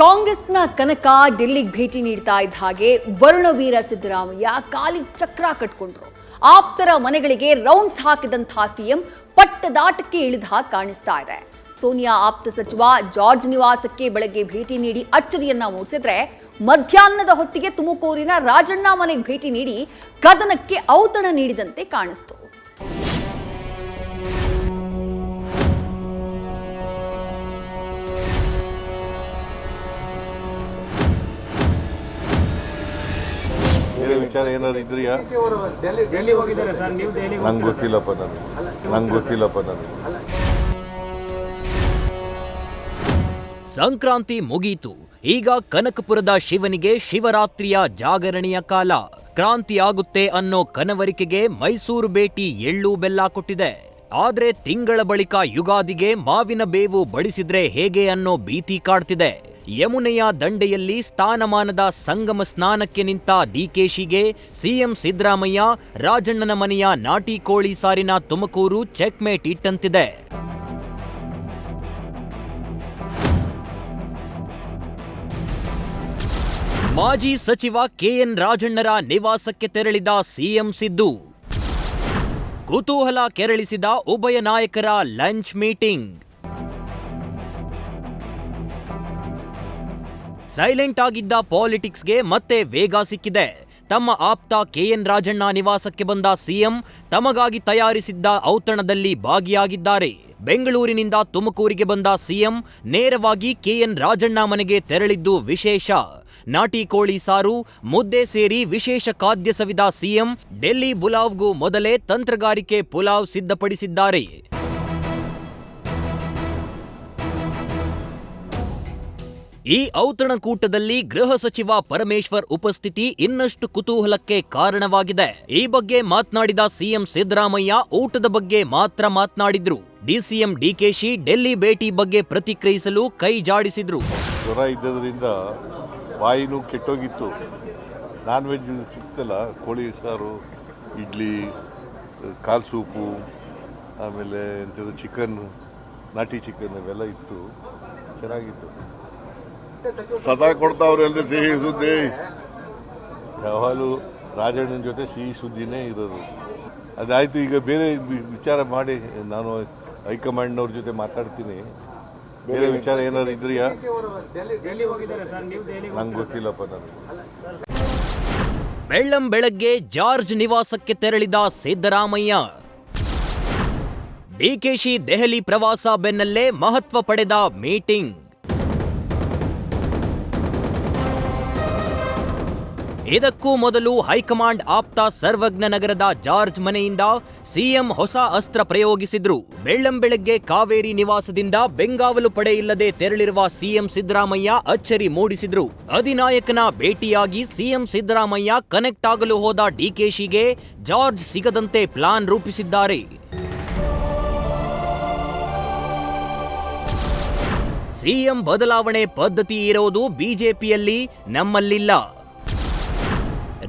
ಕಾಂಗ್ರೆಸ್ನ ಕನಕ ಡೆಲ್ಲಿಗೆ ಭೇಟಿ ನೀಡ್ತಾ ಇದ್ದ ಹಾಗೆ ವರುಣವೀರ ಸಿದ್ದರಾಮಯ್ಯ ಕಾಲಿಗೆ ಚಕ್ರ ಕಟ್ಕೊಂಡ್ರು. ಆಪ್ತರ ಮನೆಗಳಿಗೆ ರೌಂಡ್ಸ್ ಹಾಕಿದಂತಹ ಸಿಎಂ ಪಟ್ಟದಾಟಕ್ಕೆ ಇಳಿದ ಹಾಗೆ ಕಾಣಿಸ್ತಾ ಇದೆ. ಸೋನಿಯಾ ಆಪ್ತ ಸಚಿವ ಜಾರ್ಜ್ ನಿವಾಸಕ್ಕೆ ಬೆಳಗ್ಗೆ ಭೇಟಿ ನೀಡಿ ಅಚ್ಚರಿಯನ್ನ ಮೂಡಿಸಿದ್ರೆ, ಮಧ್ಯಾಹ್ನದ ಹೊತ್ತಿಗೆ ತುಮಕೂರಿನ ರಾಜಣ್ಣ ಮನೆಗೆ ಭೇಟಿ ನೀಡಿ ಕದನಕ್ಕೆ ಔತಣ ನೀಡಿದಂತೆ ಕಾಣಿಸ್ತು. ವಿಚಾರ ಏನಾದ್ರು ಇದ್ರಿಯಾ? ನಂಗೆ ಗೊತ್ತಿಲ್ಲಪ್ಪ ನಾನು. ಸಂಕ್ರಾಂತಿ ಮುಗೀತು. ಈಗ ಕನಕಪುರದ ಶಿವನಿಗೆ ಶಿವರಾತ್ರಿಯ ಜಾಗರಣೆಯ ಕಾಲ. ಕ್ರಾಂತಿ ಆಗುತ್ತೆ ಅನ್ನೋ ಕನವರಿಕೆಗೆ ಮೈಸೂರು ಭೇಟಿ ಎಳ್ಳು ಬೆಲ್ಲ ಕೊಟ್ಟಿದೆ. ಆದ್ರೆ ತಿಂಗಳ ಬಳಿಕ ಯುಗಾದಿಗೆ ಮಾವಿನ ಬೇವು ಬಡಿಸಿದ್ರೆ ಹೇಗೆ ಅನ್ನೋ ಭೀತಿ ಕಾಡ್ತಿದೆ. ಯಮುನೆಯ ದಂಡೆಯಲ್ಲಿ ಸ್ಥಾನಮಾನದ ಸಂಗಮ ಸ್ನಾನಕ್ಕೆ ನಿಂತ ಡಿಕೆಶಿಗೆ ಸಿಎಂ ಸಿದ್ದರಾಮಯ್ಯ ರಾಜಣ್ಣನ ಮನೆಯ ನಾಟಿ ಕೋಳಿ ಸಾರಿನ ತುಮಕೂರು ಚೆಕ್ಮೇಟ್ ಇಟ್ಟಂತಿದೆ. ಮಾಜಿ ಸಚಿವ ಕೆಎನ್ ರಾಜಣ್ಣರ ನಿವಾಸಕ್ಕೆ ತೆರಳಿದ ಸಿಎಂ ಸಿದ್ದು. ಕುತೂಹಲ ಕೆರಳಿಸಿದ ಉಭಯ ನಾಯಕರ ಲಂಚ್ ಮೀಟಿಂಗ್. ಸೈಲೆಂಟ್ ಆಗಿದ್ದ ಪಾಲಿಟಿಕ್ಸ್ಗೆ ಮತ್ತೆ ವೇಗ ಸಿಕ್ಕಿದೆ. ತಮ್ಮ ಆಪ್ತ ಕೆಎನ್ ರಾಜಣ್ಣ ನಿವಾಸಕ್ಕೆ ಬಂದ ಸಿಎಂ ತಮಗಾಗಿ ತಯಾರಿಸಿದ್ದ ಔತಣದಲ್ಲಿ ಭಾಗಿಯಾಗಿದ್ದಾರೆ. ಬೆಂಗಳೂರಿನಿಂದ ತುಮಕೂರಿಗೆ ಬಂದ ಸಿಎಂ ನೇರವಾಗಿ ಕೆಎನ್ ರಾಜಣ್ಣ ಮನೆಗೆ ತೆರಳಿದ್ದು ವಿಶೇಷ. ನಾಟಿ ಕೋಳಿ ಸಾರು, ಮುದ್ದೆ ಸೇರಿ ವಿಶೇಷ ಖಾದ್ಯ ಸವಿದ ಸಿಎಂ ಡೆಲ್ಲಿ ಪುಲಾವ್ಗೂ ಮೊದಲೇ ತಂತ್ರಗಾರಿಕೆ ಪುಲಾವ್ ಸಿದ್ಧಪಡಿಸಿದ್ದಾರೆ. ಈ ಔತಣಕೂಟದಲ್ಲಿ ಗೃಹ ಸಚಿವ ಪರಮೇಶ್ವರ್ ಉಪಸ್ಥಿತಿ ಇನ್ನಷ್ಟು ಕುತೂಹಲಕ್ಕೆ ಕಾರಣವಾಗಿದೆ. ಈ ಬಗ್ಗೆ ಮಾತನಾಡಿದ ಸಿಎಂ ಸಿದ್ದರಾಮಯ್ಯ ಊಟದ ಬಗ್ಗೆ ಮಾತ್ರ ಮಾತನಾಡಿದ್ರು. ಡಿಸಿಎಂ ಡಿಕೆಶಿ ಡೆಲ್ಲಿ ಭೇಟಿ ಬಗ್ಗೆ ಪ್ರತಿಕ್ರಿಯಿಸಲು ಕೈ ಜಾಡಿಸಿದ್ರು. ಜ್ವರ ಇದ್ದದ್ರಿಂದ ವಾಯಿನೂ ಕೆಟ್ಟೋಗಿತ್ತು. ನಾನ್ ವೆಜ್ ಸಿಕ್ತಲ್ಲ, ಕೋಳಿ ಸಾರು, ಇಡ್ಲಿ, ಕಾಲ್ ಸೂಪು, ಆಮೇಲೆ ಎಂಥದ್ದು ಚಿಕನ್, ನಾಟಿ ಚಿಕನ್ ಇವೆಲ್ಲ ಇತ್ತು, ಚೆನ್ನಾಗಿತ್ತು. ಸದಾ ಕೊಡ್ತಾವ್ರೆ ಸಿಹಿ ಸುದ್ದಿ. ಯಾವಾಗಲೂ ರಾಜಣ್ಣನ ಜೊತೆ ಸಿಹಿ ಸುದ್ದಿನೇ ಇರೋದು. ಅದಾಯ್ತು. ಈಗ ಬೇರೆ ವಿಚಾರ ಮಾಡಿ ನಾನು ಹೈಕಮಾಂಡ್ನವ್ರ ಜೊತೆ ಮಾತಾಡ್ತೀನಿ. ಬೇರೆ ವಿಚಾರ ಏನಾದ್ರು ಇದ್ರಿಯಾ? ನಂಗೆ ಗೊತ್ತಿಲ್ಲಪ್ಪ ನಾನು. ಬೆಳ್ಳಂಬೆಳಗ್ಗೆ ಜಾರ್ಜ್ ನಿವಾಸಕ್ಕೆ ತೆರಳಿದ ಸಿದ್ದರಾಮಯ್ಯ. ಡಿಕೆಶಿ ದೆಹಲಿ ಪ್ರವಾಸ ಬೆನ್ನಲ್ಲೇ ಮಹತ್ವ ಪಡೆದ ಮೀಟಿಂಗ್. ಇದಕ್ಕೂ ಮೊದಲು ಹೈಕಮಾಂಡ್ ಆಪ್ತ ಸರ್ವಜ್ಞ ನಗರದ ಜಾರ್ಜ್ ಮನೆಯಿಂದ ಸಿಎಂ ಹೊಸ ಅಸ್ತ್ರ ಪ್ರಯೋಗಿಸಿದ್ರು. ಬೆಳ್ಳಂಬೆಳಗ್ಗೆ ಕಾವೇರಿ ನಿವಾಸದಿಂದ ಬೆಂಗಾವಲು ಪಡೆ ಇಲ್ಲದೆ ತೆರಳಿರುವ ಸಿಎಂ ಸಿದ್ದರಾಮಯ್ಯ ಅಚ್ಚರಿ ಮೂಡಿಸಿದ್ರು. ಅಧಿನಾಯಕನ ಭೇಟಿಯಾಗಿ ಸಿಎಂ ಸಿದ್ದರಾಮಯ್ಯ ಕನೆಕ್ಟ್ ಆಗಲು ಹೋದ ಡಿಕೆಶಿಗೆ ಜಾರ್ಜ್ ಸಿಗದಂತೆ ಪ್ಲಾನ್ ರೂಪಿಸಿದ್ದಾರೆ. ಸಿಎಂ ಬದಲಾವಣೆ ಪದ್ಧತಿ ಇರೋದು ಬಿಜೆಪಿಯಲ್ಲಿ, ನಮ್ಮಲ್ಲಿಲ್ಲ.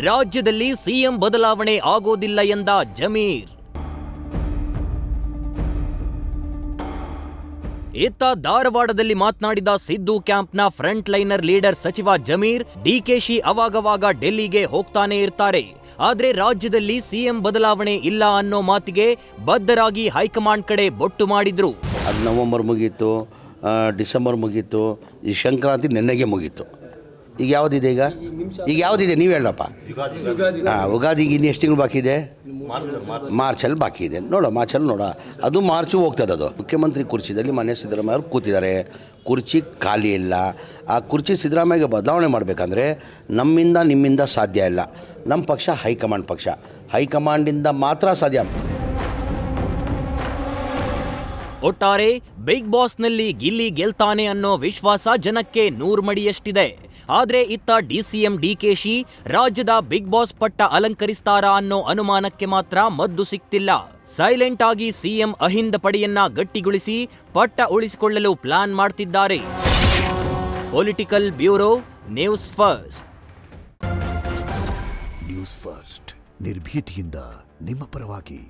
ರಾಜ್ಯದಲ್ಲಿ ಸಿಎಂ ಬದಲಾವಣೆ ಆಗೋದಿಲ್ಲ ಎಂದ ಜಮೀರ್. ಇತ್ತ ಧಾರವಾಡದಲ್ಲಿ ಮಾತನಾಡಿದ ಸಿದ್ದು ಕ್ಯಾಂಪ್ನ ಫ್ರಂಟ್ ಲೈನರ್ ಲೀಡರ್ ಸಚಿವ ಜಮೀರ್, ಡಿಕೆಶಿ ಅವಾಗವಾಗ ಡೆಲ್ಲಿಗೆ ಹೋಗ್ತಾನೆ ಇರ್ತಾರೆ, ಆದ್ರೆ ರಾಜ್ಯದಲ್ಲಿ ಸಿಎಂ ಬದಲಾವಣೆ ಇಲ್ಲ ಅನ್ನೋ ಮಾತಿಗೆ ಬದ್ಧರಾಗಿ ಹೈಕಮಾಂಡ್ ಕಡೆ ಬೊಟ್ಟು ಮಾಡಿದ್ರು. ಅದು ನವೆಂಬರ್ ಮುಗೀತು, ಡಿಸೆಂಬರ್ ಮುಗೀತು, ಈ ಸಂಕ್ರಾಂತಿ ನೆನ್ನೆಗೆ ಮುಗೀತು. ಈಗ ಯಾವುದಿದೆ? ಈಗ ಯಾವುದಿದೆ ನೀವು ಹೇಳಪ್ಪ. ಉಗಾದಿಗೆ ಇನ್ನು ಎಷ್ಟು ತಿಂಗಳು ಬಾಕಿ ಇದೆ? ಮಾರ್ಚಲ್ಲಿ ಬಾಕಿ ಇದೆ. ಮಾರ್ಚಲ್ಲಿ ಅದು ಮಾರ್ಚು ಹೋಗ್ತದೆ. ಅದು ಮುಖ್ಯಮಂತ್ರಿ ಕುರ್ಚಿದಲ್ಲಿ ಮಾನ್ಯ ಸಿದ್ದರಾಮಯ್ಯ ಅವರು ಕೂತಿದ್ದಾರೆ. ಕುರ್ಚಿ ಖಾಲಿ ಇಲ್ಲ. ಆ ಕುರ್ಚಿ ಸಿದ್ದರಾಮಯ್ಯಗೆ ಬದಲಾವಣೆ ಮಾಡಬೇಕಂದ್ರೆ ನಮ್ಮಿಂದ ನಿಮ್ಮಿಂದ ಸಾಧ್ಯ ಇಲ್ಲ. ನಮ್ಮ ಪಕ್ಷ ಹೈಕಮಾಂಡ್ ಪಕ್ಷ, ಹೈಕಮಾಂಡಿಂದ ಮಾತ್ರ ಸಾಧ್ಯ. ಒಟ್ಟಾರೆ ಬಿಗ್ ಬಾಸ್ನಲ್ಲಿ ಗಿಲ್ಲಿ ಗೆಲ್ತಾನೆ ಅನ್ನೋ ವಿಶ್ವಾಸ ಜನಕ್ಕೆ 100 ಮಡಿಯಷ್ಟಿದೆ. ಆದ್ರೆ ಇತ್ತ ಡಿಸಿಎಂ ಡಿಕೆಶಿ ರಾಜ್ಯದ ಬಿಗ್ ಬಾಸ್ ಪಟ್ಟ ಅಲಂಕರಿಸ್ತಾರಾ ಅನ್ನೋ ಅನುಮಾನಕ್ಕೆ ಮಾತ್ರ ಮದ್ದು ಸಿಕ್ತಿಲ್ಲ. ಸೈಲೆಂಟ್ ಆಗಿ ಸಿಎಂ ಅಹಿಂದ ಪಡೆಯನ್ನ ಗಟ್ಟಿಗೊಳಿಸಿ ಪಟ್ಟ ಉಳಿಸಿಕೊಳ್ಳಲು ಪ್ಲಾನ್ ಮಾಡ್ತಿದ್ದಾರೆ. Political bureau, news first. News first ನಿರ್ಭೀತಿಯಿಂದ ನಿಮ್ಮ ಪರವಾಗಿ.